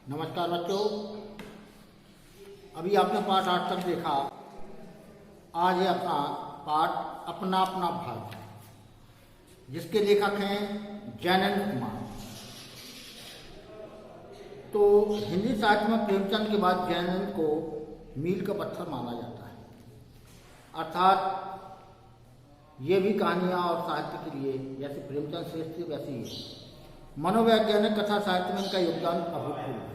नमस्कार बच्चों। अभी आपने पाठ 8 तक देखा। आज है अपना पाठ अपना अपना भाग, जिसके लेखक हैं जैनंद कुमार। तो हिंदी साहित्य में प्रेमचंद के बाद जैनंद को मील का पत्थर माना जाता है। अर्थात ये भी कहानियाँ और साहित्य के लिए जैसे प्रेमचंद श्रेष्ठ थे वैसे ही मनोवैज्ञानिक कथा साहित्य में इनका योगदान अभूतपूर्व है।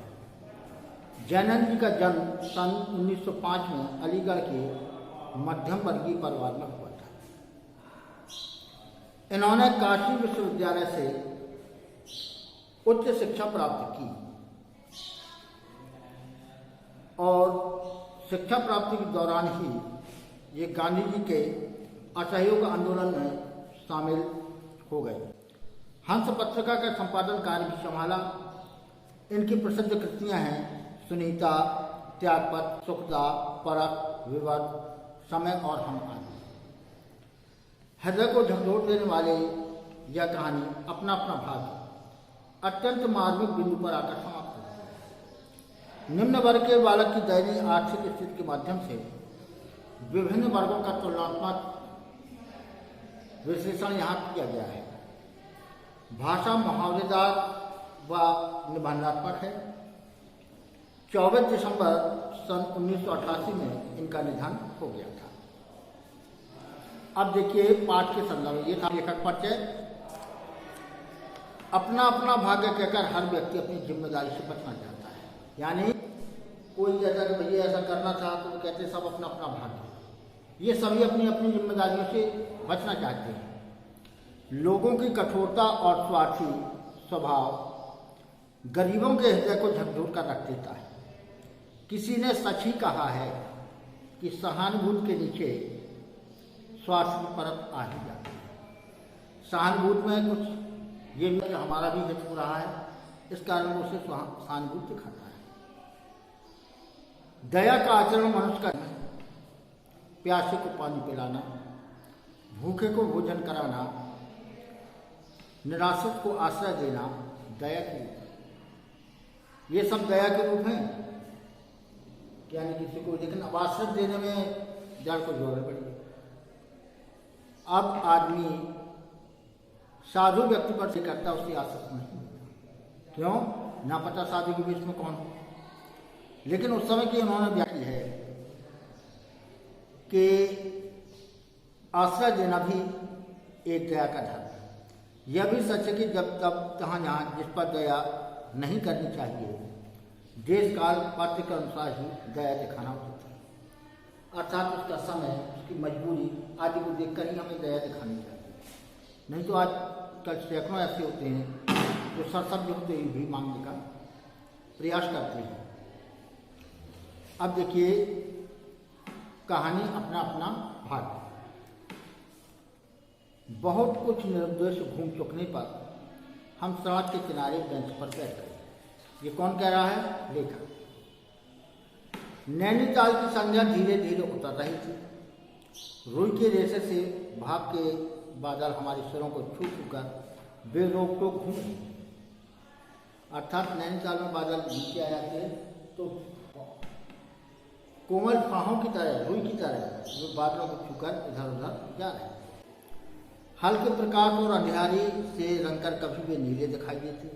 जैनंद जी का जन्म सन 1905 में अलीगढ़ के मध्यम वर्गीय परिवार में हुआ था। इन्होंने काशी विश्वविद्यालय से उच्च शिक्षा प्राप्त की और शिक्षा प्राप्ति के दौरान ही ये गांधी जी के असहयोग आंदोलन में शामिल हो गए। हंस पत्रिका का संपादन कार्य भी संभाला। इनकी प्रसिद्ध कृतियां हैं सुनीता, त्यागपत्र, सुखदा, परख, विवाद, समय और हम आदि। हृदय को झकझोर देने वाले यह कहानी अपना अपना भाग अत्यंत मार्मिक बिंदु पर आकर समाप्त होती है। निम्न वर्ग के बालक की दयनीय आर्थिक स्थिति के माध्यम से विभिन्न वर्गों का तुलनात्मक विश्लेषण यहाँ किया गया है। भाषा मुहावरेदार व निबंधात्मक है। 24 दिसंबर सन 1988 में इनका निधन हो गया था। अब देखिए पाठ के संदर्भ में ये था लेखक परिचय। अपना अपना भाग्य कहकर हर व्यक्ति अपनी जिम्मेदारी से बचना चाहता है। यानी कोई कहता कि भैया ऐसा करना था तो कहते सब अपना अपना भाग्य। ये सभी अपनी अपनी जिम्मेदारियों से बचना चाहते हैं। लोगों की कठोरता और स्वार्थी स्वभाव गरीबों के हृदय को झकझोर कर रख देता है। किसी ने सच ही कहा है कि सहानुभूति के नीचे स्वार्थ की परत आ ही जाती है। सहानुभूति में कुछ ये भी हमारा भी हित हो रहा है, इस कारण वो उसे सहानुभूति दिखाता है। दया का आचरण मनुष्य का है। प्यासे को पानी पिलाना, भूखे को भोजन कराना, निराश्रित को आश्रय देना दया के रूप है। ये सब दया के रूप हैं। यानी किसी को लेकिन अब आश्रय देने में जड़ को जोड़ना पड़ेगा। अब आदमी साधु व्यक्ति पर से करता उसकी आश्रय नहीं। क्यों? ना पता साधु के बीच में कौन हो। लेकिन उस समय की उन्होंने व्याख्या है कि आश्रय देना भी एक दया का धर्म है। यह भी सच है कि जब तब जहाँ जहाँ जिस पर दया नहीं करनी चाहिए, देश काल पात्र के अनुसार ही दया दिखाना होता है। अर्थात उसका समय, उसकी मजबूरी आदि को देखकर ही हमें दया दिखानी चाहिए। नहीं तो आज कल सैकड़ों ऐसे होते हैं जो सरसब्ज होते हुए भी मांगने का प्रयास करते हैं। अब देखिए कहानी अपना अपना भाग। बहुत कुछ निरुद्देश घूम चुकने पर हम सड़क के किनारे बेंच पर बैठ गए। ये कौन कह रहा है? लेखक। नैनीताल की संध्या धीरे धीरे उतर रही थी। रुई के रेशे से भाप के बादल हमारे सिरों को छू छू कर बेरोक टोक घूम रहे। अर्थात नैनीताल में बादल नीचे आ जाते हैं तो कोमल फाहों की तरह, रुई की तरह वो बादलों को छूकर इधर उधर जा रहे हैं। हल्के प्रकाश और अंधियारी से रंगकर कभी वे नीले दिखाई देते,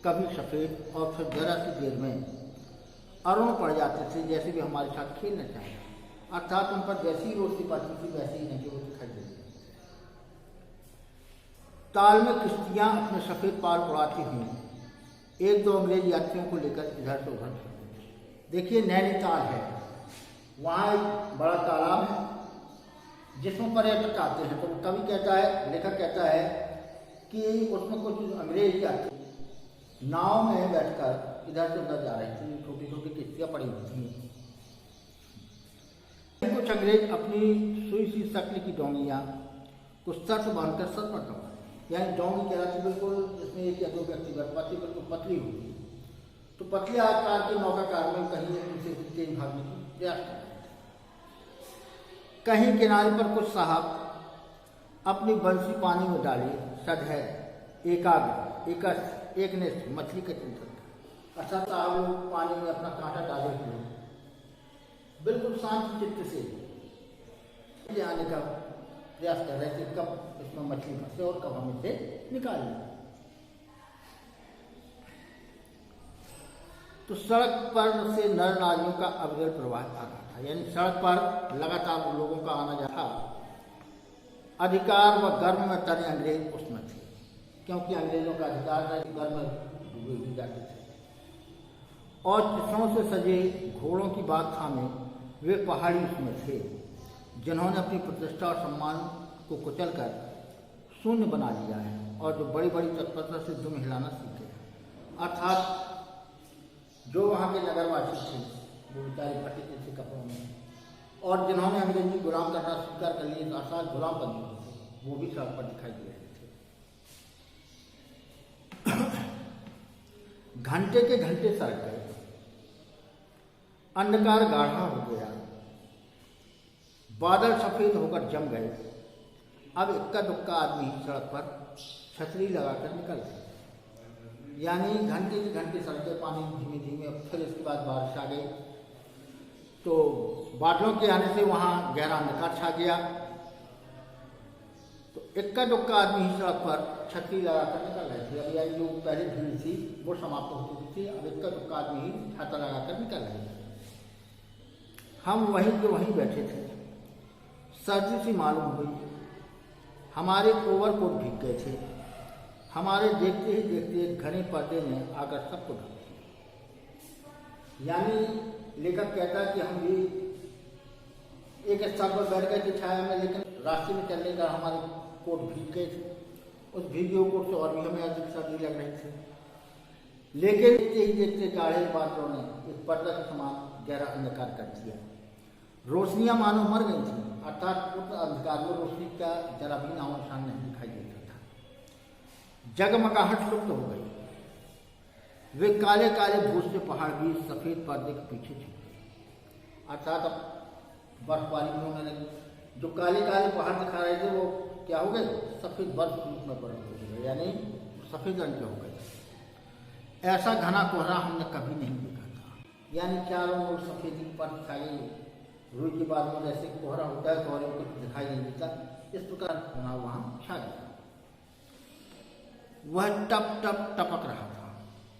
कभी सफ़ेद, और फिर जरा सी देर में अरुण पड़ जाते थे, जैसे भी हमारे साथ खेलना चाहे। अर्थात उन पर जैसी ही रोशनी पड़ती थी वैसे ही नहीं वो दिखाई देती। ताल में किश्तियाँ अपने सफ़ेद पाल उड़ाती हुई एक दो अंग्रेज यात्रियों को लेकर इधर से उधर। देखिए नैनीताल है, वहाँ एक बड़ा तालाब है जिसमें पर्यटक आते हैं। तो कवि कहता है, लेखक कहता है कि उसमें कुछ अंग्रेज यात्री नाव में बैठकर इधर से उधर जा रहे थे। छोटी छोटी किश्तियाँ पड़ी हुई थी। कुछ अंग्रेज अपनी सुई सी शक्ल की डोंगियाँ कुछ सर से बांधकर सर पर दबा, यानी डोंगी कह रहा थी बिल्कुल जिसमें एक या दो व्यक्ति बैठ पाते, बिल्कुल पतली हुई। तो पतले आकार के नौकाकार में कहीं एक दूसरे से तेज भागने की प्रयास कर रहे थे। कहीं किनारे पर कुछ साहब अपनी बंसी पानी में डाले, सधैर्य, एकाग्र, एकनिष्ठ मछली के चिंतन। अच्छा साहब वो पानी में अपना कांटा डाले हुए बिल्कुल शांत चित्त से आने का प्रयास कर रहे थे, कब इसमें मछली फंसे और कब हम इसे निकाल लें। तो सड़क पर से नर नारियों का अविरल प्रवाह आ रहा था, यानी सड़क पर लगातार लोगों का आना जाना था। अधिकार व गर्म में तरे अंग्रेज उसमें थे, क्योंकि अंग्रेजों का अधिकार था कि गर्म में डूबे ही जाते थे। और चित्रों से सजे घोड़ों की बात थामे वे पहाड़ी उसमें थे, जिन्होंने अपनी प्रतिष्ठा और सम्मान को कुचलकर शून्य बना लिया है और जो बड़ी बड़ी तत्परता से दुम हिलाना सीखे। अर्थात जो वहाँ के नगरवासी थे वो बेचारे फटे जैसे कपड़ों में, और जिन्होंने अंग्रेजी गुलाम करना स्वीकार कर लिए, आसाद गुलाम बन चुके थे, वो भी सड़क पर दिखाई दे रहे थे। घंटे के घंटे सड़क गए, अंधकार गाढ़ा हो गया, बादल सफेद होकर जम गए। अब इक्का दुक्का आदमी सड़क पर छतरी लगाकर निकल गए, यानी घंटे के घंटे सड़कें पानी धीमे धीमे। फिर इसके बाद बारिश आ गई, तो बादलों के आने से वहाँ गहरा अंधकार छा गया। तो इक्का दुक्का आदमी ही सड़क पर छतरी लगाकर निकल रहे थे। अब यानी जो पहले भीड़ थी वो समाप्त हो चुकी थी, अब इक्का दुक्का आदमी ही छाता लगाकर निकल रहे थे। हम वहीं के वहीं बैठे थे, सर्दी सी मालूम हुई, हमारे ओवरकोट भीग गए थे। हमारे देखते ही देखते एक घने पर्दे ने आकर सबको ढक दिया। यानी लेखक कहता है कि हम भी एक स्थान पर बैठ गए थे छाया में, लेकिन रास्ते में चलने का हमारे कोट भीग गए थे। उस भीगे हुए कोट से और भी हमें अधिक सर्दी लग रही थी। लेकिन देखते ही देखते गाढ़े बादलों ने एक पर्दा के समान गहरा अंधकार कर दिया। रोशनियां मानो मर गई थी, अर्थात उस अंधकार में रोशनी का जरा भी नामो निशान नहीं दिखाई देता था। जगमगाहट लुप्त हो गई। वे काले काले भूस के पहाड़ भी सफेद पर्दे के पीछे छिप गए। अर्थात अब बर्फबारी में उन्होंने जो काले काले पहाड़ दिखा रहे थे वो क्या हो गए, सफेद बर्फ के रूप में परिणत हो गए, यानी सफेद रंग के हो गए। ऐसा घना कोहरा हमने कभी नहीं देखा था, यानी चारों ओर सफेदी पर छाई। रूई के बाद में जैसे कोहरा होता है, कोहरे को दिखाई नहीं देता, इस प्रकार होना वहाँ छा गया। वह टप टप टपक रहा था,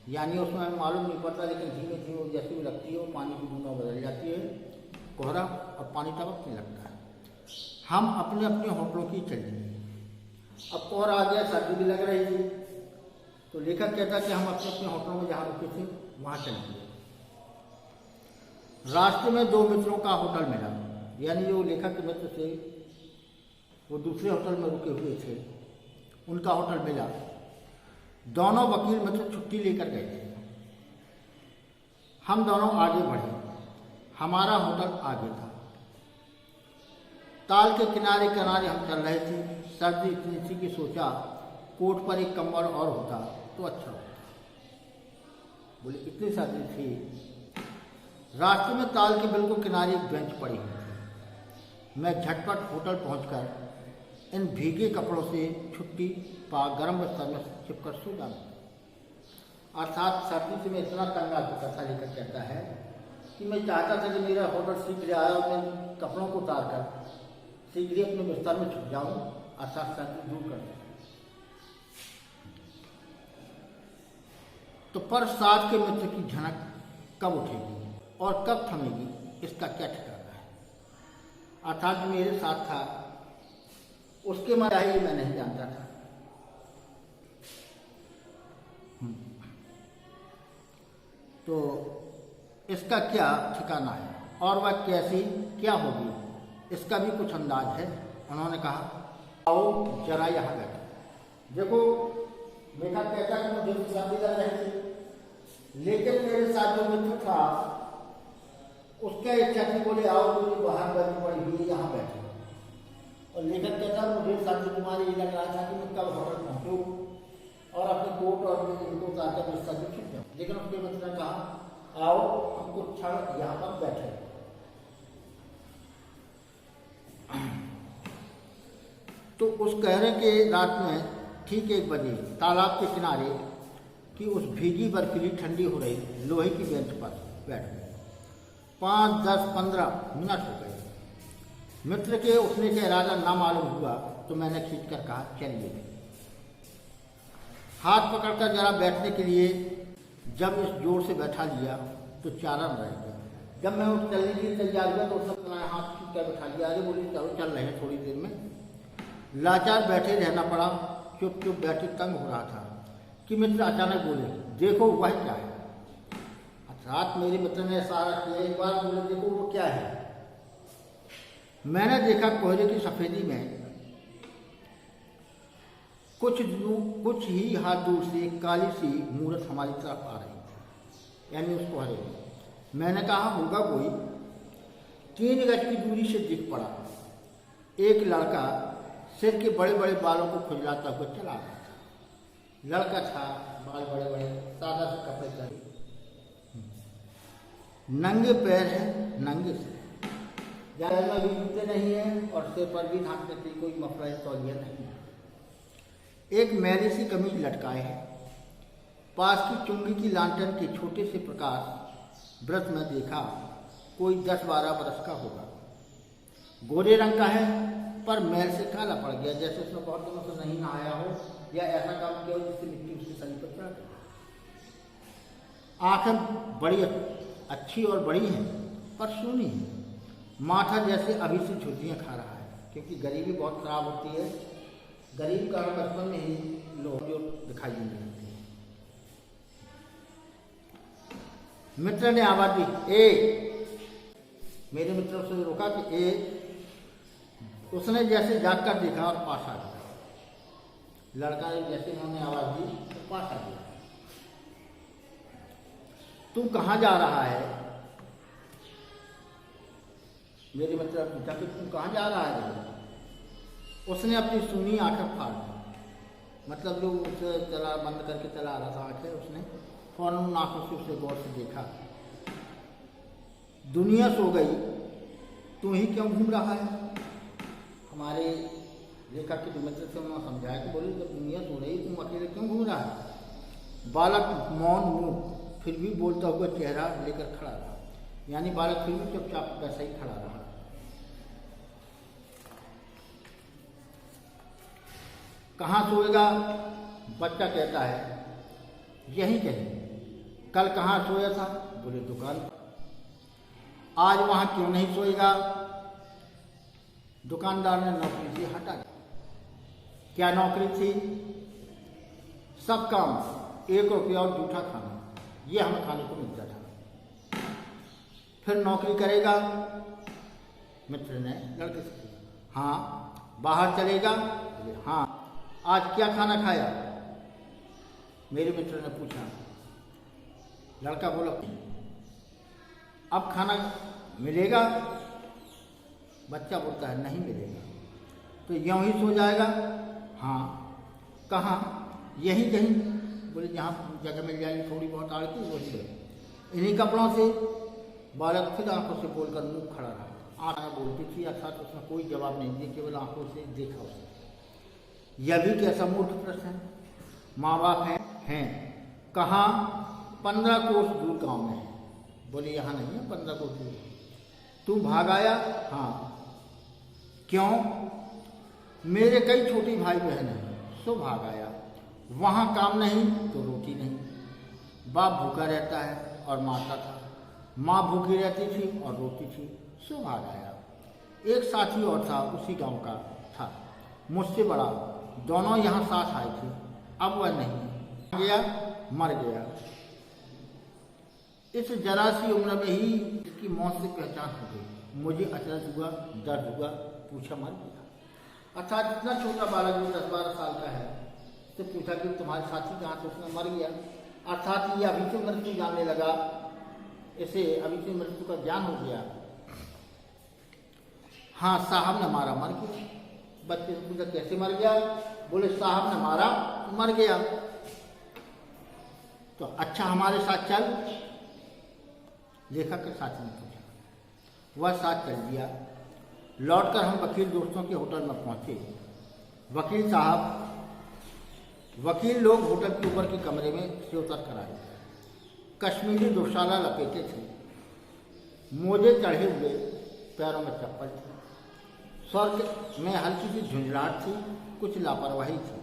यानी उसमें हमें मालूम नहीं पड़ता, लेकिन धीमे धीमे जैसे भी लगती है वो पानी की बूंदा बदल जाती है, कोहरा और पानी टपकने लगता है। हम अपने अपने होटलों की चले। अब कोहरा आ गया, सर्दी भी लग रही थी, तो लेखक कहता कि हम अपने अपने होटलों में जहाँ रुके थे वहाँ चले गए। रास्ते में दो मित्रों का होटल मिला, यानी जो लेखक के मित्र थे वो दूसरे होटल में रुके हुए थे, उनका होटल मिला। दोनों वकील मित्र छुट्टी लेकर गए थे। हम दोनों आगे बढ़े, हमारा होटल आगे था। ताल के किनारे किनारे हम चल रहे थे। सर्दी इतनी थी कि सोचा कोट पर एक कंबल और होता तो अच्छा होता। बोले इतनी सर्दी थी। रास्ते में ताल के बिल्कुल किनारे एक बेंच पड़ी हुई थी। मैं झटपट होटल पहुंचकर इन भीगे कपड़ों से छुट्टी पा गर्म बिस्तर में छिपकर सो डाला। अर्थात सर्दी से मैं इतना तंग आ चुका था, लेकर कहता है कि मैं चाहता था कि मेरा होटल शीघ्र आया और मैं कपड़ों को उतार कर शीघ्र अपने बिस्तर में छुप जाऊं, अर्थात सर्दी दूर कर दूं। तो पर साथ के मित्र की झनक कब उठेगी और कब थमेगी, इसका क्या ठिकाना है। अर्थात मेरे साथ था, उसके मजा ही मैं नहीं जानता था। तो इसका क्या ठिकाना है और वह कैसी क्या होगी, इसका भी कुछ अंदाज है। उन्होंने कहा आओ जरा यहाँ बैठो। देखो मेरा कहता कि मुझे शादी लग रही थी, लेकिन मेरे साथ जो मित्र था उसका इच्छा थी, बोले आओ मुझे बाहर गर्मी पड़ी हुई यहाँ बैठे। और लेखक कहता मुझे शादी तुम्हारी ये लग रहा था कि मैं कब होटल पहुँचूँ और अपने कोट और इनको उतारकर बिस्तर में छुप जाऊँ। लेकिन उसके मित्र ने कहा आओ हम कुछ क्षण यहाँ पर बैठे। तो उस कहरे के रात में ठीक 1 बजे तालाब के किनारे कि उस भीगी बर्फीली ठंडी हो रही लोहे की बेंच पर बैठ गए। 5, 10, 15 मिनट हो गए। मित्र के उठने का इरादा ना मालूम हुआ तो मैंने खींचकर कहा, चलिए। हाथ पकड़कर जरा बैठने के लिए जब इस जोर से बैठा लिया तो चारा न रह गया। जब मैं उठ चलने के लिए तैयार हुआ तो उसने हाथ खींचकर बैठा लिया। अरे बोली, चलो चल रहे हैं थोड़ी देर में। लाचार बैठे रहना पड़ा। चुप चुप बैठे तंग हो रहा था कि मित्र अचानक बोले, देखो वह क्या है। रात मेरे मित्र ने इशारा किया, एक बार बोले, देखो वो क्या है। मैंने देखा कोहरे की सफेदी में कुछ ही हाथ दूर से एक काली सी मूरत हमारी तरफ आ रही थी, यानी उस कोहरे में। मैंने कहा, होगा कोई। 3 गज की दूरी से दिख पड़ा एक लड़का सिर के बड़े बड़े बालों को खुजलाता हुआ चला रहा था। लड़का था, बाल बड़े बड़े, सादा से कपड़े पहने, नंगे पैर हैं, नंगे से ज्यादा भी जूते नहीं है और सिर पर भी ढांकने के लिए कोई मफलर तौलिया नहीं है। एक मैली सी कमीज लटकाए है। पास की चुंगी की लांटन के छोटे से प्रकाश व्रत में देखा कोई 10-12 बरस का होगा। गोरे रंग का है पर मैल से काला पड़ गया, जैसे उसने बहुत दिनों से नहीं नहाया हो या ऐसा काम किया हो जिससे मिट्टी उसके शरीर पर चढ़ गई। आंखें बड़ी अच्छी और बड़ी हैं पर सूनी है। माथा जैसे अभी से झुर्रियाँ खा रहा है, क्योंकि गरीबी बहुत खराब होती है। गरीब का बचपन में ही लोग जो दिखाई देने लगते हैं। मित्र ने आवाज दी, ए। मेरे मित्र उसने रोका कि ए। उसने जैसे जाग कर देखा और पास आ गया। लड़का ने जैसे उन्होंने आवाज दी तो पास आ गया। तू कहाँ जा रहा है? मेरे मित्र पूछा कि तू कहाँ जा रहा है? उसने अपनी सूनी आंखें फाड़ दी, मतलब जो उसे चला बंद करके चला रहा था आंखें, उसने फौरन उन आंखों से उसे गौर से देखा। दुनिया सो गई, तू ही क्यों घूम रहा है? हमारे लेखक के मित्र से उन्होंने समझाया कि बोले, जब दुनिया सो रही तुम अकेले क्यों घूम रहा है? बालक मौन मुंह फिर भी बोलता हुआ चेहरा लेकर खड़ा रहा, यानी बालक फिर भी चुपचाप वैसा ही खड़ा रहा। कहाँ सोएगा? बच्चा कहता है, यहीं कहीं। कल कहाँ सोया था? बोले, दुकान पर। आज वहां क्यों नहीं सोएगा? दुकानदार ने नौकरी से हटा दिया। क्या नौकरी थी? सब काम, 1 रुपया और जूठा खाना, ये हमें खाने को मिलता था। फिर नौकरी करेगा? मित्र ने लड़के से पूछा। हाँ। बाहर चलेगा? बोले, हाँ। आज क्या खाना खाया? मेरे मित्र ने पूछा। लड़का बोला, अब खाना मिलेगा? बच्चा बोलता है, नहीं मिलेगा। तो यूं ही सो जाएगा? हाँ। कहाँ? यहीं कहीं। बोले, जहाँ जगह मिल जाएगी थोड़ी बहुत आड़ की, वही है। इन्हीं कपड़ों से। बालक फिर आंखों से बोलकर मुंह खड़ा रहा। आंखें बोलती थी, अर्थात उसने कोई जवाब नहीं दिया, केवल आंखों से देखा उसने। यह भी कैसा मूर्ख प्रश्न है। माँ बाप हैं। कहाँ? 15 कोस दूर गाँव में है। बोले, यहाँ नहीं है, 15 कोस दूर। तू भाग आया? हाँ। क्यों? मेरे कई छोटी भाई बहन हैं, सो भाग आया। वहाँ काम नहीं तो रोटी नहीं। बाप भूखा रहता है और मारता था, माँ भूखी रहती थी और रोती थी, सो भाग आया। एक साथी और था, उसी गांव का था, मुझसे बड़ा। दोनों यहाँ साथ आए थे। अब वह नहीं गया, मर गया। इस जरा सी उम्र में ही इसकी मौत से पहचान हो गई। मुझे अचरज हुआ, दर्द हुआ, पूछा, मर गया। अर्थात इतना छोटा बालक जो 10-12 साल का है, उससे पूछा कि तुम्हारे साथी कहाँ? तो उसने मर गया। अर्थात ये अभी से मृत्यु जानने लगा, इसे अभी से मृत्यु का ज्ञान हो गया। हाँ, साहब ने मारा, मर गया। बच्चे से पूछा, कैसे मर गया? बोले, साहब ने मारा, मर गया। तो अच्छा, हमारे साथ चल। लेखक के साथी ने पूछा। वह साथ चल दिया। लौटकर हम वकील दोस्तों के होटल में पहुंचे। वकील साहब वकील लोग होटल के ऊपर के कमरे में से उतर कर आए। कश्मीरी दुशाला लपेटे थे, मोजे चढ़े हुए, पैरों में चप्पल थी, स्वर में हल्की सी झुंझलाहट थी, कुछ लापरवाही थी।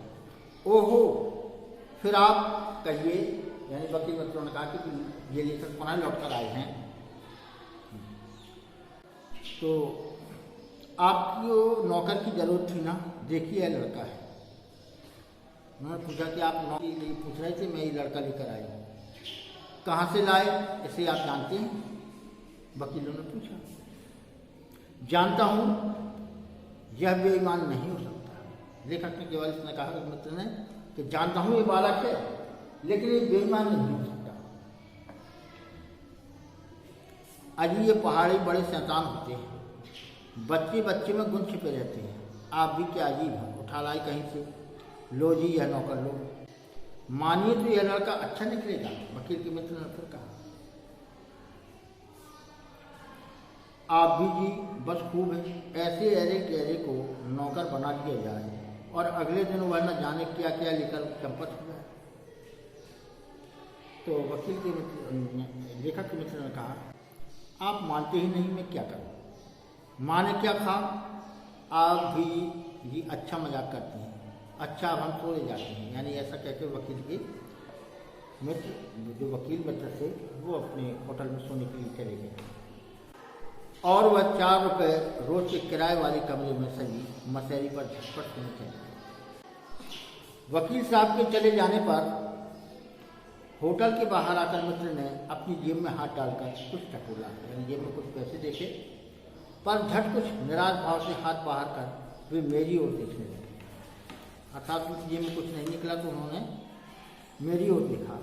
ओहो, फिर आप कहिए, यानी वकील मित्रों ने कहा कि ये लेखक पुनः लौट कर आए हैं, तो आपको नौकर की जरूरत थी ना, देखिए यह लड़का है। उन्होंने पूछा कि आप नौकर के लिए पूछ रहे थे, मैं ये लड़का लेकर आया हूँ, कहाँ से लाए, इसे आप जानते हैं? वकीलों ने पूछा। जानता हूँ, यह बेईमान नहीं हो सकता। लेखक ने केवल इसने कहा, मित्र ने, कि जानता हूँ ये बालक है, लेकिन ये बेईमान नहीं हो सकता। अजी ये पहाड़ी बड़े शैतान होते हैं, बच्चे बच्चे में गुण छिपे रहते हैं। आप भी क्या अजीब हैं, उठा लाई कहीं से, लो जी यह नौकर लो, मानिए तो यह लड़का अच्छा निकलेगा। वकील के मित्र ने फिर कहा, आप भी जी बस खूब है, ऐसे अरे गहरे को नौकर बना दिया जाए और अगले दिन वह न जाने क्या क्या लेकर चंपत हुआ। तो वकील के मित्र, लेखक के मित्र ने कहा, आप मानते ही नहीं, मैं क्या करूं? माँ ने क्या कहा, आप भी जी अच्छा मजाक करते हैं, अच्छा अब हम सोने जाते हैं। यानी ऐसा कहकर वकील के मित्र, जो वकील मित्र थे, वो अपने होटल में सोने के लिए चले गए और वह 4 रुपये रोज के किराए वाले कमरे में सजी मसहरी पर झटपट सोने चले गए। वकील साहब के चले जाने पर होटल के बाहर आकर मित्र ने अपनी जेब में हाथ डालकर कुछ टटोला, यानी जेब में कुछ पैसे देखे, पर झट कुछ निराश भाव से हाथ बाहर कर वे मेरी ओर देखने लगे। अर्थात उनकी जेब में कुछ नहीं निकला तो उन्होंने मेरी ओर देखा।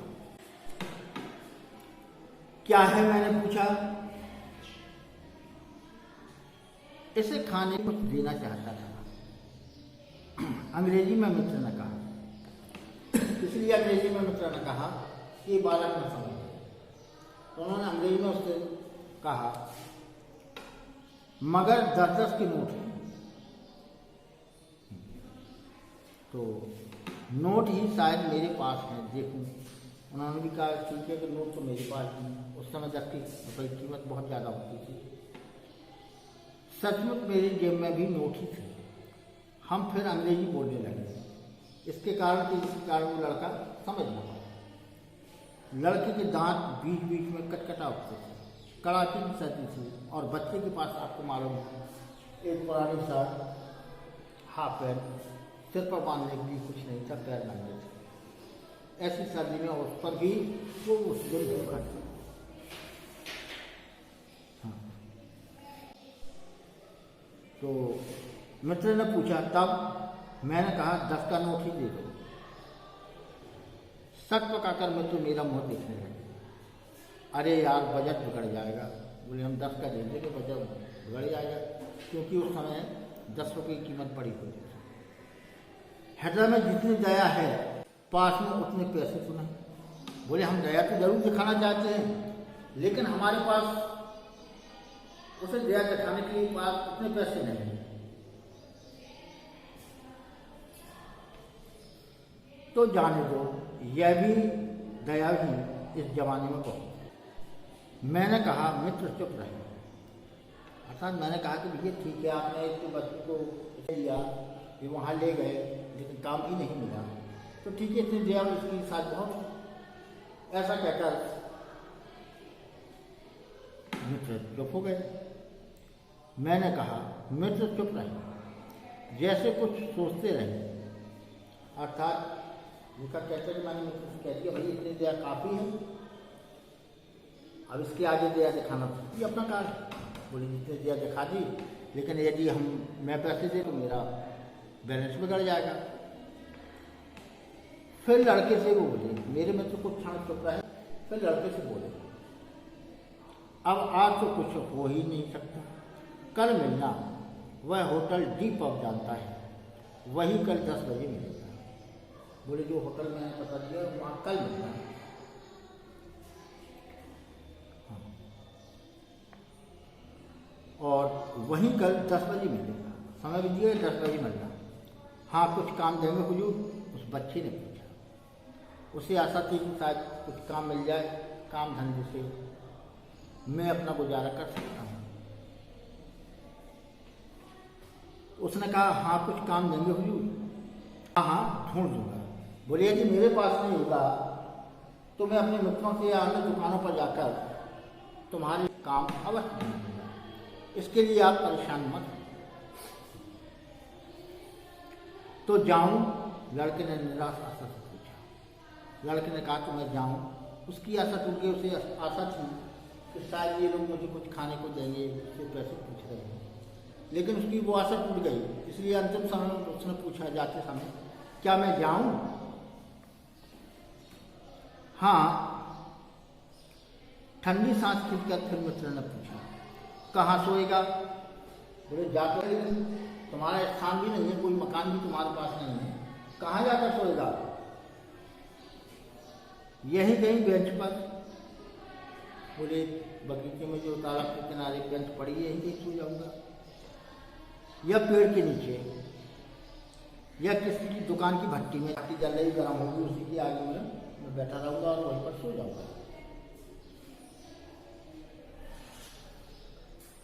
क्या है, मैंने पूछा। इसे खाने कुछ देना चाहता था, अंग्रेजी में मित्र ने कहा। इसलिए अंग्रेजी में मित्र ने कहा कि बालक न समझे, तो उन्होंने अंग्रेजी में उससे कहा, मगर 10-10 के नोट हैं। तो नोट ही शायद मेरे पास हैं, देखूं। उन्होंने भी कहा, ठीक है कि नोट तो मेरे पास हैं। उस समय 10 रुपये की कीमत बहुत ज़्यादा होती थी। सचमुच मेरी जेब में भी नोट ही थे। हम फिर अंग्रेजी बोलने लगे, इसके कारण वो लड़का समझ ना पाया। लड़के के दांत बीच बीच में कटकटा उठते थे, कड़ाके की सर्दी थी और बच्चे के पास आपको मालूम है एक पुरानी शर्ट, हाफ पैंट, सिर पर बांधने के लिए कुछ नहीं था, पैर नंगे थे। ऐसी सर्दी में उस पर भी वो उस दिन भूखा था। तो मित्र ने पूछा, तब मैंने कहा 10 का नोट ही दे दो। शक पकाकर मित्र मेरा मुंह देखने लगे। अरे यार, बजट बिगड़ जाएगा। बोले, हम 10 का दे देंगे, बजट बिगड़ जाएगा, क्योंकि उस समय 10 रुपये की कीमत पड़ी हुई थी। हृदय में जितनी दया है, पास में उतने पैसे तो नहीं। बोले, हम दया तो जरूर दिखाना चाहते हैं, लेकिन हमारे पास उसे दया दिखाने के लिए पास उतने पैसे नहीं हैं। तो जाने दो, यह भी दया ही इस जमाने में बहुत। मैंने कहा, मित्र चुप रहे। अर्थात मैंने कहा कि भैया ठीक है, आपने इसके बच्चे को लिया, ये वहाँ ले गए, लेकिन काम ही नहीं मिला, तो ठीक है, इतनी दया इसके साथ बहुत। ऐसा कहकर मित्र चुप हो गए। मैंने कहा, मित्र चुप रहे, जैसे कुछ सोचते रहे। अर्थात उनका कहते कि मैंने मित्र से कह दिया, भाई इतनी दया काफ़ी है, अब इसके आगे दया दिखाना ये अपना कार्य। बोली, जितनी दया दिखा दी, लेकिन यदि मैं पैसे दे तो मेरा बैलेंस बिगड़ जाएगा। फिर लड़के से वो बोले, मेरे मित्र कुछ क्षण चुप रहे, फिर लड़के से बोले, अब आज तो कुछ हो ही नहीं सकता, कल मिलना। वह होटल डी पब जानता है, वही कल 10 बजे मिलेगा। बोले, जो होटल में पता दिया वहाँ कल मिलना है। हाँ। और वहीं कल 10 बजे मिलेगा, समय भी दिया 10 बजे मिलना। हाँ, कुछ काम देंगे हुजूर? उस बच्चे ने पूछा। उसे आशा थी कि शायद कुछ काम मिल जाए, काम धंधे से मैं अपना गुजारा कर सकता हूँ। उसने कहा, हाँ कुछ काम देंगे हुजूर? हाँ हाँ ढूंढ दूंगा। बोले यदि मेरे पास नहीं होगा तो मैं अपने मित्रों से या अन्य दुकानों पर जाकर तुम्हारे काम अवश्य दूंगा, इसके लिए आप परेशान मत हो। तो जाऊं? लड़के ने निराश आशा से पूछा। लड़के ने कहा तो मैं जाऊं? उसकी आशा टूट गई। उसे आशा थी कि शायद ये लोग मुझे कुछ खाने को देंगे, उससे पैसे पूछ रहे हैं, लेकिन उसकी वो आशा टूट गई। इसलिए अंतिम समय में उसने पूछा जाते समय, क्या मैं जाऊं? हाँ। ठंडी सांस खींचकर फिर मित्र ने पूछा, कहाँ सोएगा? बोले जाकर, तुम्हारा स्थान भी नहीं है, कोई मकान भी तुम्हारे पास नहीं है, कहाँ जाकर सोएगा? यही कहीं बेंच पर। बोले बगीचे में जो तालाब के किनारे बेंच पड़ी है, यहीं कहीं सो जाऊंगा, या पेड़ के नीचे, या किसी की दुकान की भट्टी में, भट्टी जल रही गर्म होगी, उसी की आगे में मैं बैठा रहूंगा और वहीं पर सो जाऊंगा।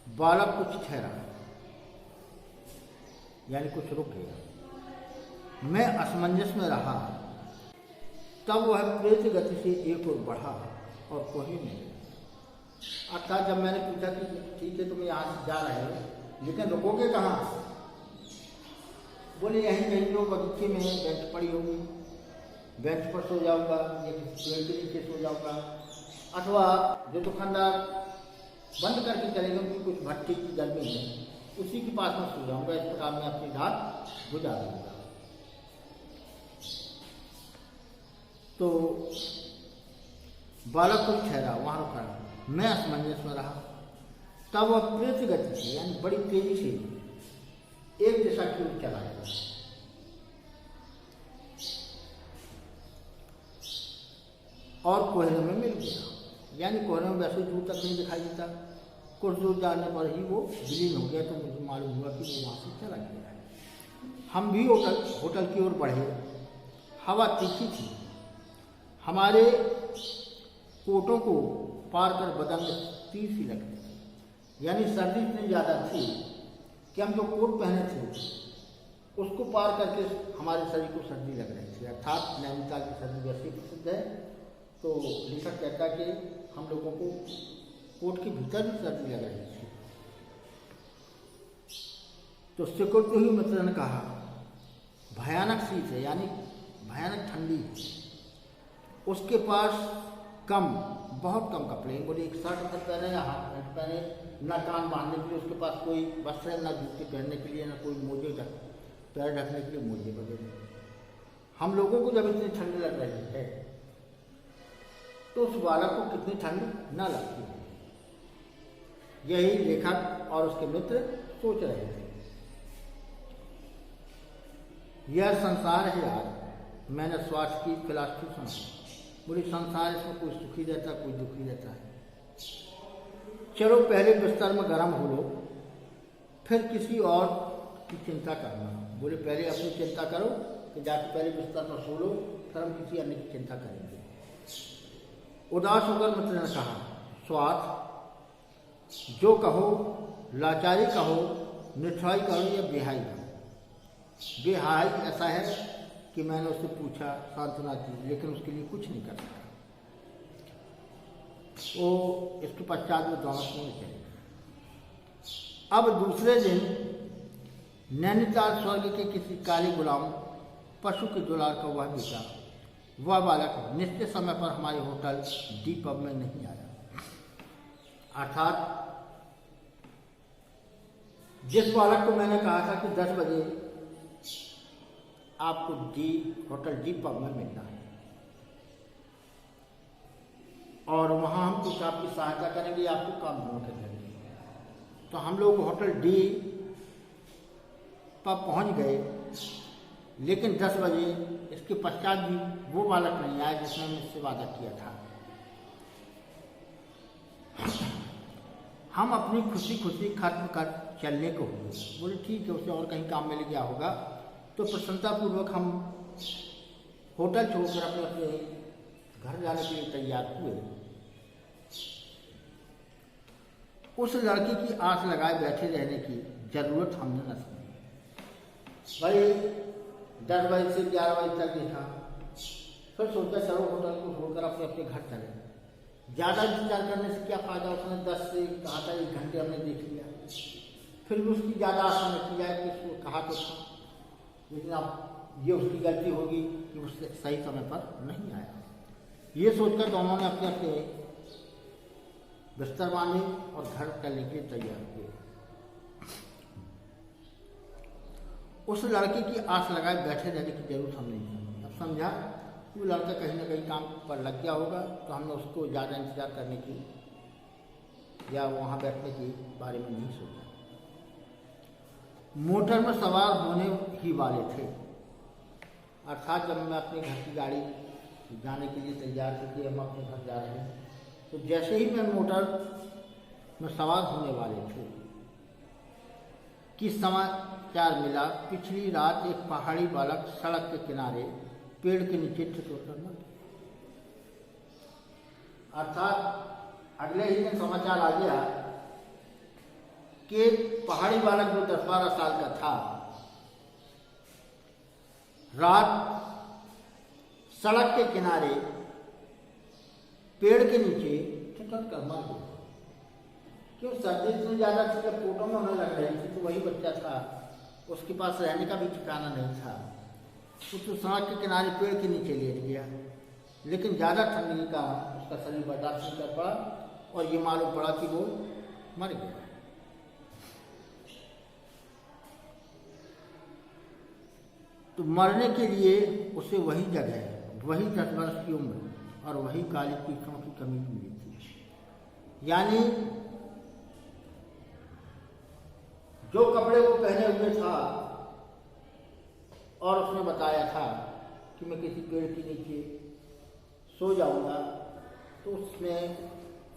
बालक कुछ ठहरा, यानी कुछ रुक गया। मैं असमंजस में रहा। तब वह प्रेत गति से एक ओर बढ़ा और कोई नहीं। अर्थात जब मैंने पूछा कि ठीक है तुम यहाँ से जा रहे हो, लेकिन रुकोगे कहाँ? बोले यहीं कहीं जो बगीचे में बेंच पड़ी होगी, बेंच पर सो जाऊंगा, या किसी पेड़ के नीचे सो जाऊंगा, अथवा जो दुकानदार बंद करके चलेगा उनकी कुछ भट्टी की गर्मी है, उसी के पास में सो जाऊंगा। इस प्रकार मैं अपनी रात गुजार दूंगा। तो बालक कुछ ठहरा, वहां रुका। मैं असमंजस में रहा। तब वह प्रेत गति से, यानी बड़ी तेजी से एक दिशा की ओर चला गया। और कोहरे में मिल गया, यानी कोहरे में वैसे दूर तक नहीं दिखाई देता, कुछ दूर जाने पर ही वो विलीन हो गया। तो मुझे मालूम हुआ कि वो वहां से चला गया। हम भी होटल की ओर बढ़े। हवा तीखी थी। हमारे कोटों को पार कर बदन में तीर सी लगती थी, यानी सर्दी इतनी ज़्यादा थी कि हम जो कोट पहने थे उसको पार करके हमारे शरीर को सर्दी लग रही थी। अर्थात नैनीताल की सर्दी वैसे प्रसिद्ध है, तो लेखक कहता है कि हम लोगों को कोट के भीतर भी सर्दी लग रही थी। तो सिकुड़ते हुए मित्र ने कहा, भयानक शीत है, यानी भयानक ठंडी है। उसके पास बहुत कम कपड़े हैं। बोले एक शर्ट पहने या हाफ पैंट पहने, न कान बांधने के लिए उसके पास कोई वस्त्र है, न जूते पहनने के लिए, न कोई मोजे पैर ढकने के लिए मोजे वगैरह। हम लोगों को जब इतनी ठंड लग रही है तो उस बालक को कितनी ठंड न लगती है, यही लेखक और उसके मित्र सोच रहे थे। यह संसार है यार, मैंने स्वार्थ की फिलॉसफी सुना। बोली संसार, इसमें कोई सुखी रहता है, कोई दुखी रहता है। चलो पहले बिस्तर में गर्म हो लो, फिर किसी और की चिंता करना। बोले पहले अपनी चिंता करो कि जाके पहले बिस्तर पर सो लो, फिर हम किसी अन्य की चिंता करेंगे। उदास होकर मित्र ने कहा, स्वार्थ जो कहो, लाचारी कहो, निठुराई कहो या बेहाई कहो। बेहाई ऐसा है कि मैंने उससे पूछा, सांत्वना की, लेकिन उसके लिए कुछ नहीं कर सका। वो इसके पश्चात में दोनों सोने चले। अब दूसरे दिन नैनीताल स्वर्ग के किसी काले गुलाम पशु के दुलार का वह बेटा, वह बालक निश्चित समय पर हमारे होटल डी पब में नहीं आया। अर्थात जिस बालक को मैंने कहा था कि 10 बजे आपको होटल डी पब में मिलना है और वहाँ हम कुछ आपकी सहायता करेंगे, आपको काम ढूंढ कर देंगे। तो हम लोग होटल डी पब पहुँच गए, लेकिन 10 बजे इसके पश्चात भी वो बालक नहीं आया जिसने मुझसे वादा किया था। हम अपनी खुशी खुशी खत्म कर चलने को हुए। बोले ठीक है, उसे और कहीं काम मिल गया होगा। तो प्रसन्नतापूर्वक हम होटल छोड़कर अपने अपने घर जाने के लिए तैयार हुए, उस लड़की की आस लगाए बैठे रहने की जरूरत हमने न समझी। भाई 10 बजे से 11 बजे तक देखा, फिर सोचा चलो होटल को छोड़कर अपने अपने घर चले। ज़्यादा इंतजार करने से क्या फायदा, उसने 10 से कहा था 1 घंटे हमने देख लिया, फिर भी उसकी ज़्यादा आशा न की जाए कि उसको कहा तो था, लेकिन अब ये उसकी गलती होगी कि उससे सही समय पर नहीं आया। ये सोचकर दोनों ने अपने अपने बिस्तर बांधे और घर चलने के लिए तैयार हुए। उस लड़के की आस लगाए बैठे रहने की जरूरत हम नहीं समझी। अब समझा वो लड़का कहीं ना कहीं काम पर लग गया होगा, तो हमने उसको ज़्यादा इंतजार करने की या वहाँ बैठने के बारे में नहीं सोचा। मोटर में सवार होने ही वाले थे, अर्थात जब मैं अपने घर की गाड़ी जाने के लिए तैयार थे कि हम अपने घर जा रहे हैं, तो जैसे ही मैं मोटर में सवार होने वाले थे कि समाचार मिला, पिछली रात एक पहाड़ी बालक सड़क के किनारे पेड़ के नीचे ठिठुरकर मर गया। अर्थात अगले ही दिन समाचार आ गया कि पहाड़ी बालक जो 10-12 साल का था, रात सड़क के किनारे पेड़ के नीचे ठिठुरकर मर गया। क्यों? सर्दी इतनी ज़्यादा थी, जब फोटो में होने लग रही थी, तो वही बच्चा था, उसके पास रहने का भी ठिकाना नहीं था, तो सड़क के किनारे पेड़ के नीचे लेट गया। लेकिन ज़्यादा ठंडी का उसका शरीर बर्दाश्त नहीं कर पड़ा और ये मालूम पड़ा कि वो मर गया। तो मरने के लिए उसे वही जगह, वही 10 वर्ष की उम्र और वही काली पीठों की कमी मिली थी। यानी जो कपड़े वो पहने हुए था और उसने बताया था कि मैं किसी पेड़ के नीचे सो जाऊंगा, तो उसमें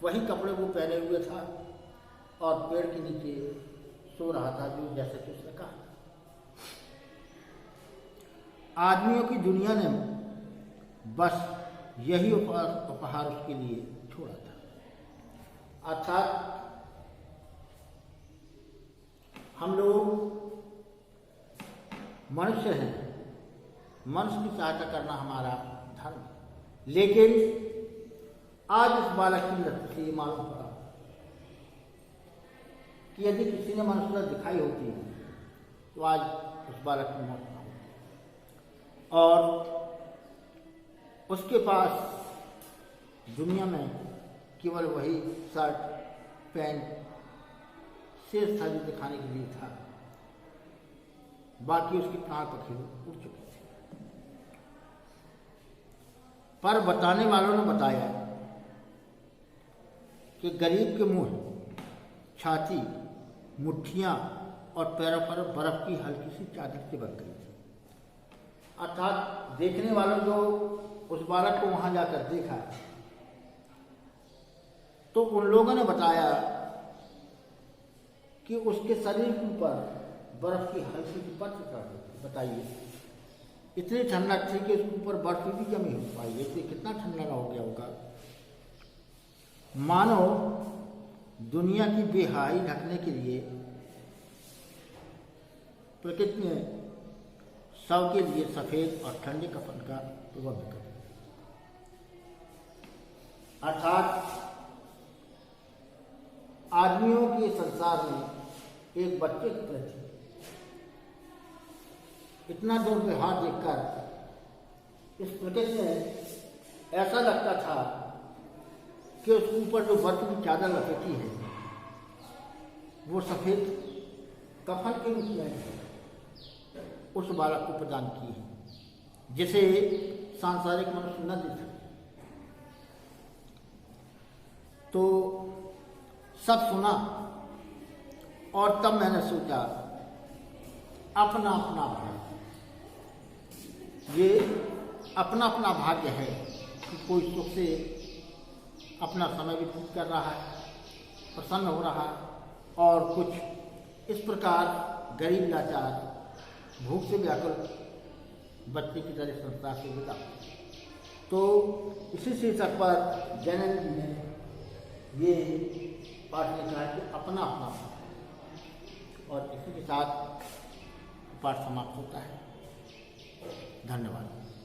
वही कपड़े वो पहने हुए था और पेड़ के नीचे सो रहा था, जो जैसे कि उसने कहा। आदमियों की दुनिया ने बस यही उपहार उसके लिए छोड़ा था। अर्थात हम लोग मनुष्य हैं, मनुष्य की सहायता करना हमारा धर्म है। लेकिन आज इस बालक की मृत्यु से मालूम पड़ा कि यदि किसी ने मनुष्यता दिखाई होती तो आज उस बालक की मौत न होती और उसके पास दुनिया में केवल वही शर्ट पैंट शेष था जो दिखाने के लिए था, बाकी उसके प्राण पक्षी उड़ चुके थे। पर बताने वालों ने बताया कि गरीब के मुंह, छाती, मुट्ठियां और पैरों पर बर्फ की हल्की सी चादर चिपक गई थी। अर्थात देखने वालों जो उस बालक को वहां जाकर देखा, तो उन लोगों ने बताया कि उसके शरीर के ऊपर बर्फ की हल्की सी परत चढ़ गई थी। बताइए, इतनी ठंडक थी कि उसके ऊपर बर्फ भी जमी हो पाई, इसलिए कितना ठंडा हो गया होगा। मानो दुनिया की बेहाई ढकने के लिए प्रकृति ने शव के लिए सफेद और ठंडे कफन का प्रबंध कर दिया। अर्थात आदमियों के संसार में एक बच्चे के प्रति इतना दुर्व्यवहार देखकर इस प्रकृति में ऐसा लगता था कि उसके ऊपर जो बर्फ की चादर लपेटी है वो सफेद कफन के रूप में उस बालक को प्रदान की है, जिसे सांसारिक मनुष्य न दे सके। तो सब सुना और तब मैंने सोचा अपना अपना भाग्य, ये अपना अपना भाग्य है कि कोई सुख से अपना समय व्यतीत कर रहा है, प्रसन्न हो रहा है, और कुछ इस प्रकार गरीब लाचार भूख से व्याकुल बच्चे की तरह संसार से विदा। तो इसी शीर्षक पर जैनन जी ने ये पाठ लिखा है कि अपना अपना, और इसी के साथ पाठ समाप्त होता है। धन्यवाद।